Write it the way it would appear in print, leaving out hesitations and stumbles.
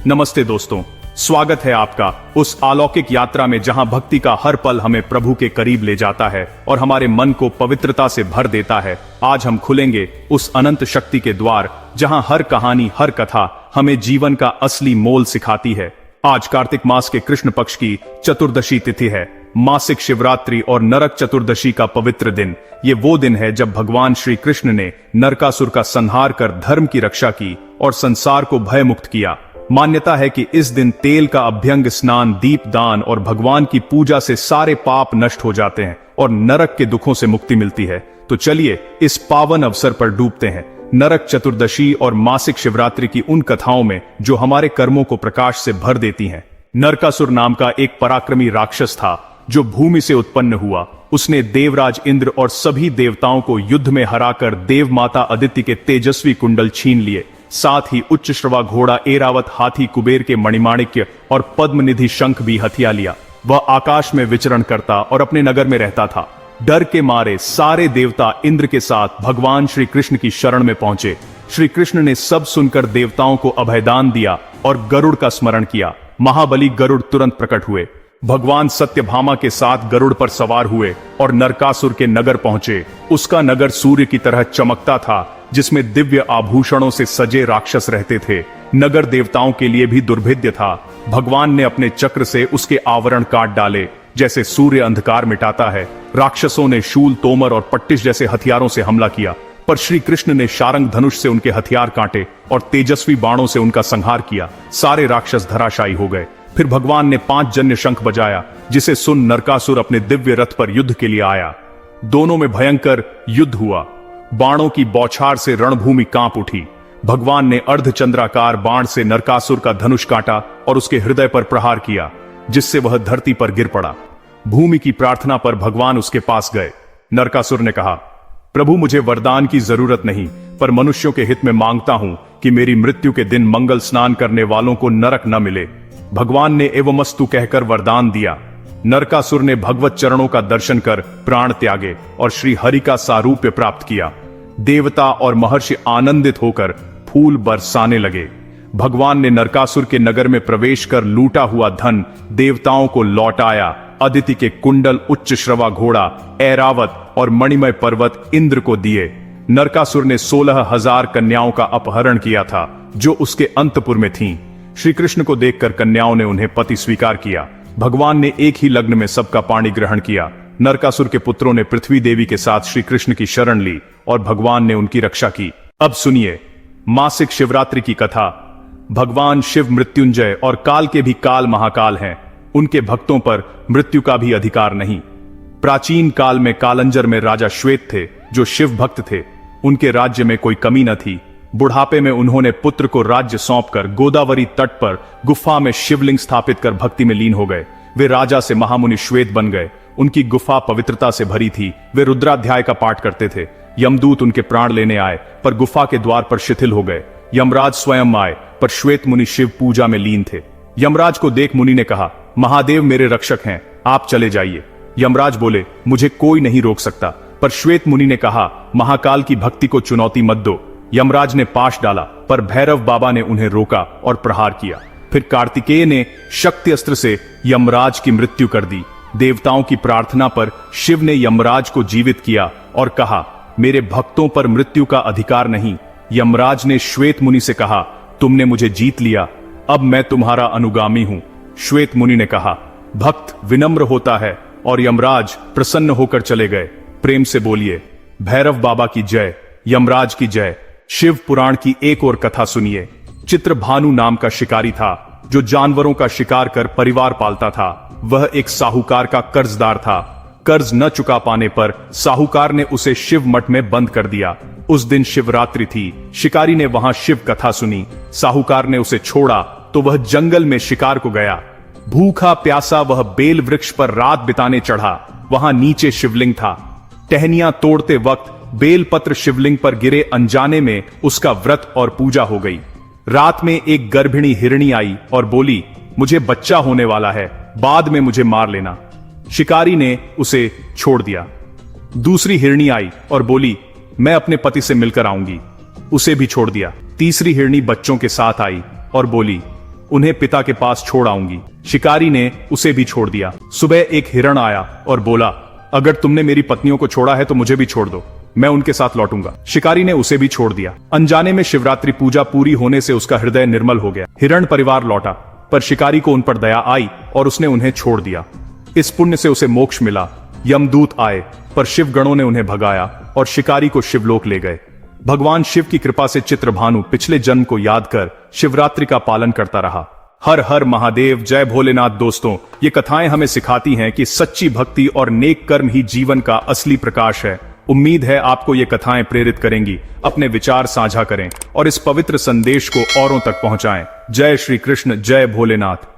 नमस्ते दोस्तों, स्वागत है आपका उस अलौकिक यात्रा में जहां भक्ति का हर पल हमें प्रभु के करीब ले जाता है और हमारे मन को पवित्रता से भर देता है। आज हम खुलेंगे उस अनंत शक्ति के द्वार जहां हर कहानी, हर कथा हमें जीवन का असली मोल सिखाती है। आज कार्तिक मास के कृष्ण पक्ष की चतुर्दशी तिथि है, मासिक शिवरात्रि और नरक चतुर्दशी का पवित्र दिन। ये वो दिन है जब भगवान श्री कृष्ण ने नरकासुर का संहार कर धर्म की रक्षा की और संसार को भय मुक्त किया। मान्यता है कि इस दिन तेल का अभ्यंग स्नान, दीप दान और भगवान की पूजा से सारे पाप नष्ट हो जाते हैं और नरक के दुखों से मुक्ति मिलती है। तो चलिए इस पावन अवसर पर डूबते हैं नरक चतुर्दशी और मासिक शिवरात्रि की उन कथाओं में जो हमारे कर्मों को प्रकाश से भर देती हैं। नरकासुर नाम का एक पराक्रमी राक्षस था जो भूमि से उत्पन्न हुआ। उसने देवराज इंद्र और सभी देवताओं को युद्ध में हराकर देव माता अदिति के तेजस्वी कुंडल छीन लिए। साथ ही उच्च श्रवा घोड़ा, एरावत हाथी, कुबेर के मणिमाणिक्य और पद्मनिधि शंख भी हथिया लिया। वह आकाश में विचरण करता और अपने नगर में रहता था। डर के मारे सारे देवता इंद्र के साथ भगवान श्री कृष्ण की शरण में पहुंचे। श्री कृष्ण ने सब सुनकर देवताओं को अभयदान दिया और गरुड़ का स्मरण किया। महाबली गरुड़ तुरंत प्रकट हुए। भगवान सत्यभामा के साथ गरुड़ पर सवार हुए और नरकासुर के नगर पहुंचे। उसका नगर सूर्य की तरह चमकता था, जिसमें दिव्य आभूषणों से सजे राक्षस रहते थे। नगर देवताओं के लिए भी दुर्भेद्य था। भगवान ने अपने चक्र से उसके आवरण काट डाले, जैसे सूर्य अंधकार मिटाता है। राक्षसों ने शूल, तोमर और पट्टिश जैसे हथियारों से हमला किया, पर श्री कृष्ण ने शारंग धनुष से उनके हथियार काटे और तेजस्वी बाणों से उनका संहार किया। सारे राक्षस धराशायी हो गए। फिर भगवान ने 5 जन्य शंख बजाया, जिसे सुन नरकासुर अपने दिव्य रथ पर युद्ध के लिए आया। दोनों में भयंकर युद्ध हुआ। बाणों की बौछार से रणभूमि कांप उठी। भगवान ने अर्धचंद्राकार बाण से नरकासुर का धनुष काटा और उसके हृदय पर प्रहार किया, जिससे वह धरती पर गिर पड़ा। भूमि की प्रार्थना पर भगवान उसके पास गए। नरकासुर ने कहा, प्रभु, मुझे वरदान की जरूरत नहीं, पर मनुष्यों के हित में मांगता हूं कि मेरी मृत्यु के दिन मंगल स्नान करने वालों को नरक न मिले। भगवान ने एवमस्तु कहकर वरदान दिया। नरकासुर ने भगवत चरणों का दर्शन कर प्राण त्यागे और श्री हरि का सारूप्य प्राप्त किया। देवता और महर्षि आनंदित होकर फूल बरसाने लगे। भगवान ने नरकासुर के नगर में प्रवेश कर लूटा हुआ धन देवताओं को लौटाया। अदिति के कुंडल, उच्च श्रवा घोड़ा, ऐरावत और मणिमय पर्वत इंद्र को दिए। नरकासुर ने 16,000 कन्याओं का अपहरण किया था, जो उसके अंतपुर में थीं। श्री कृष्ण को देखकर कन्याओं ने उन्हें पति स्वीकार किया। भगवान ने एक ही लग्न में सबका पाणी ग्रहण किया। नरकासुर के पुत्रों ने पृथ्वी देवी के साथ श्री कृष्ण की शरण ली और भगवान ने उनकी रक्षा की। अब सुनिए मासिक शिवरात्रि की कथा। भगवान शिव मृत्युंजय और काल के भी काल महाकाल हैं। उनके भक्तों पर मृत्यु का भी अधिकार नहीं। प्राचीन काल में कालंजर में राजा श्वेत थे, जो शिव भक्त थे। उनके राज्य में कोई कमी न थी। बुढ़ापे में उन्होंने पुत्र को राज्य सौंपकर गोदावरी तट पर गुफा में शिवलिंग स्थापित कर भक्ति में लीन हो गए। वे राजा से महामुनि श्वेत बन गए। उनकी गुफा पवित्रता से भरी थी। वे रुद्राध्याय का पाठ करते थे। यमदूत उनके प्राण लेने आए, पर गुफा के द्वार पर शिथिल हो गए। यमराज स्वयं आए, पर श्वेत मुनि शिव पूजा में लीन थे। यमराज को देख मुनि ने कहा, महादेव मेरे रक्षक हैं, आप चले जाइए। यमराज बोले, मुझे कोई नहीं रोक सकता। पर श्वेत मुनि ने कहा, महाकाल की भक्ति को चुनौती मत दो। यमराज ने पाश डाला, पर भैरव बाबा ने उन्हें रोका और प्रहार किया। फिर कार्तिकेय ने शक्ति अस्त्र से यमराज की मृत्यु कर दी। देवताओं की प्रार्थना पर शिव ने यमराज को जीवित किया और कहा, मेरे भक्तों पर मृत्यु का अधिकार नहीं। यमराज ने श्वेत मुनि से कहा, तुमने मुझे जीत लिया, अब मैं तुम्हारा अनुगामी हूं। श्वेत मुनि ने कहा, भक्त विनम्र होता है, और यमराज प्रसन्न होकर चले गए। प्रेम से बोलिए, भैरव बाबा की जय, यमराज की जय। शिव पुराण की एक और कथा सुनिए। चित्रभानु नाम का शिकारी था, जो जानवरों का शिकार कर परिवार पालता था। वह एक साहूकार का कर्जदार था। कर्ज न चुका पाने पर साहूकार ने उसे शिव मठ में बंद कर दिया। उस दिन शिवरात्रि थी। शिकारी ने वहां शिव कथा सुनी। साहूकार ने उसे छोड़ा तो वह जंगल में शिकार को गया। भूखा प्यासा वह बेल वृक्ष पर रात बिताने चढ़ा। वहां नीचे शिवलिंग था। टहनियां तोड़ते वक्त बेलपत्र शिवलिंग पर गिरे। अनजाने में उसका व्रत और पूजा हो गई। रात में एक गर्भिणी हिरणी आई और बोली, मुझे बच्चा होने वाला है, बाद में मुझे मार लेना। शिकारी ने उसे छोड़ दिया। दूसरी हिरणी आई और बोली, मैं अपने पति से मिलकर आऊंगी। उसे भी छोड़ दिया। तीसरी हिरणी बच्चों के साथ आई और बोली, उन्हें पिता के पास छोड़ आऊंगी। शिकारी ने उसे भी छोड़ दिया। सुबह एक हिरण आया और बोला, अगर तुमने मेरी पत्नियों को छोड़ा है तो मुझे भी छोड़ दो, मैं उनके साथ लौटूंगा। शिकारी ने उसे भी छोड़ दिया। अनजाने में शिवरात्रि पूजा पूरी होने से उसका हृदय निर्मल हो गया। हिरण परिवार लौटा, पर शिकारी को उन पर दया आई और उसने उन्हें छोड़ दिया। इस पुण्य से उसे मोक्ष मिला। यमदूत आए, पर शिव गणों ने उन्हें भगाया और शिकारी को शिवलोक ले गए। भगवान शिव की कृपा से चित्रभानु पिछले जन्म को याद कर शिवरात्रि का पालन करता रहा। हर हर महादेव, जय भोलेनाथ। दोस्तों, ये कथाएं हमें सिखाती हैं कि सच्ची भक्ति और नेक कर्म ही जीवन का असली प्रकाश है। उम्मीद है आपको ये कथाएं प्रेरित करेंगी। अपने विचार साझा करें और इस पवित्र संदेश को औरों तक पहुंचाएं। जय श्री कृष्ण, जय भोलेनाथ।